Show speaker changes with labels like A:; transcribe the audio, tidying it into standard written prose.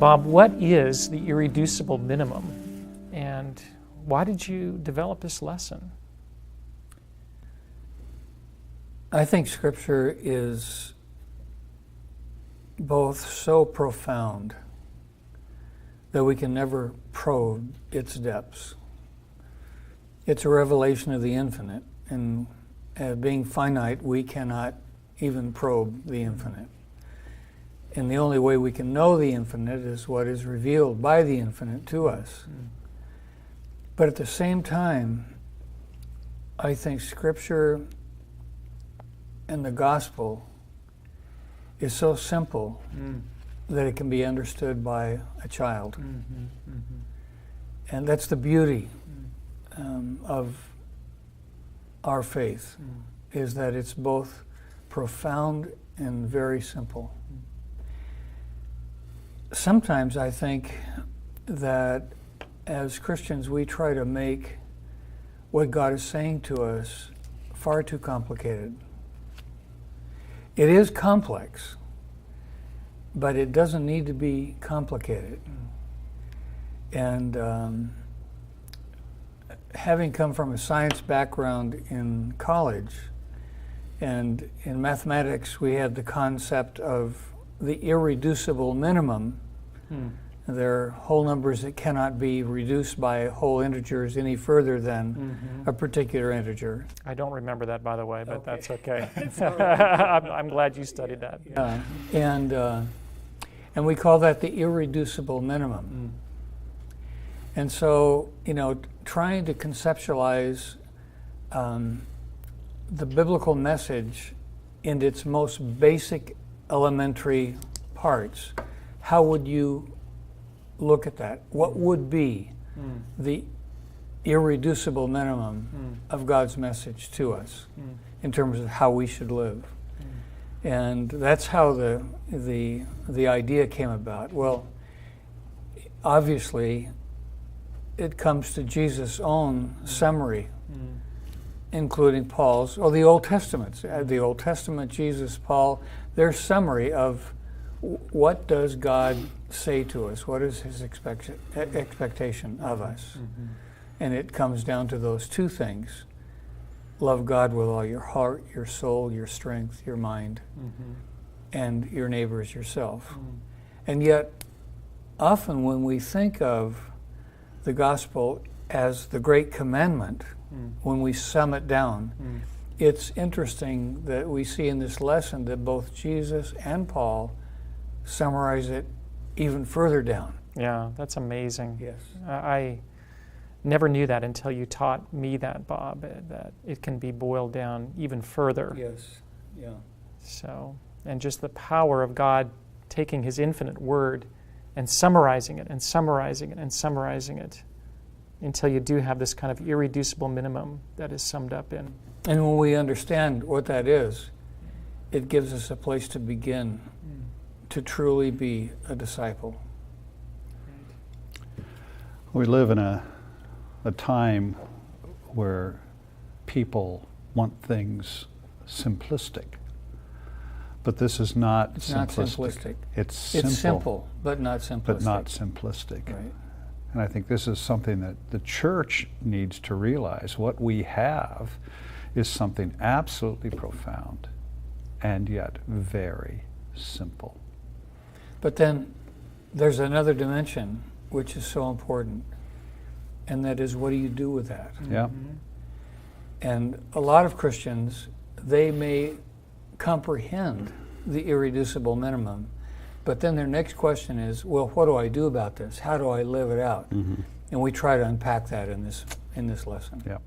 A: Bob, what is the irreducible minimum, and why did you develop this lesson?
B: I think Scripture is both so profound that we can never probe its depths. It's a revelation of the infinite, and being finite, we cannot even probe the infinite. And the only way we can know the infinite is what is revealed by the infinite to us. But at the same time, I think Scripture and the gospel is so simple that it can be understood by a child. And that's the beauty of our faith, is that it's both profound and very simple. Sometimes I think that as Christians we try to make what God is saying to us far too complicated. It is complex, but it doesn't need to be complicated. And having come from a science background in college, and in mathematics we had the concept of the irreducible minimum. There are whole numbers that cannot be reduced by whole integers any further than a particular integer.
A: I don't remember that, by the way, but that's okay.
B: Right.
A: I'm glad you studied that.
B: Yeah, and we call that the irreducible minimum. And so, trying to conceptualize the biblical message in its most basic elementary parts, how would you look at that? What would be the irreducible minimum of God's message to us in terms of how we should live? And that's how the idea came about. Well, obviously, it comes to Jesus' own summary, including Paul's, or the Old Testament. The Old Testament, Jesus, Paul, their summary of what does God say to us? What is his expectation of us? And it comes down to those two things. Love God with all your heart, your soul, your strength, your mind, and your neighbor as yourself. And yet, often when we think of the gospel as the great commandment, when we sum it down, it's interesting that we see in this lesson that both Jesus and Paul summarize it even further down.
A: Yeah, that's amazing.
B: Yes.
A: I never knew that until you taught me that, Bob, that it can be boiled down even further.
B: Yes, yeah.
A: So, and just the power of God taking his infinite word and summarizing it and summarizing it and summarizing it until you do have this kind of irreducible minimum that is summed up in.
B: And when we understand what that is, it gives us a place to begin to truly be a disciple.
C: We live in a time where people want things simplistic. But this is not
B: It's
C: simplistic.
B: not simplistic.
C: It's simple.
B: It's simple, but not simplistic.
C: But not simplistic.
B: Right.
C: And I think this is something that the church needs to realize. What we have is something absolutely profound and yet very simple.
B: But then there's another dimension which is so important, and that is, what do you do with that?
C: Yeah.
B: And a lot of Christians, they may comprehend the irreducible minimum, but then their next question is, well, what do I do about this? How do I live it out? And we try to unpack that in this lesson.
C: Yeah.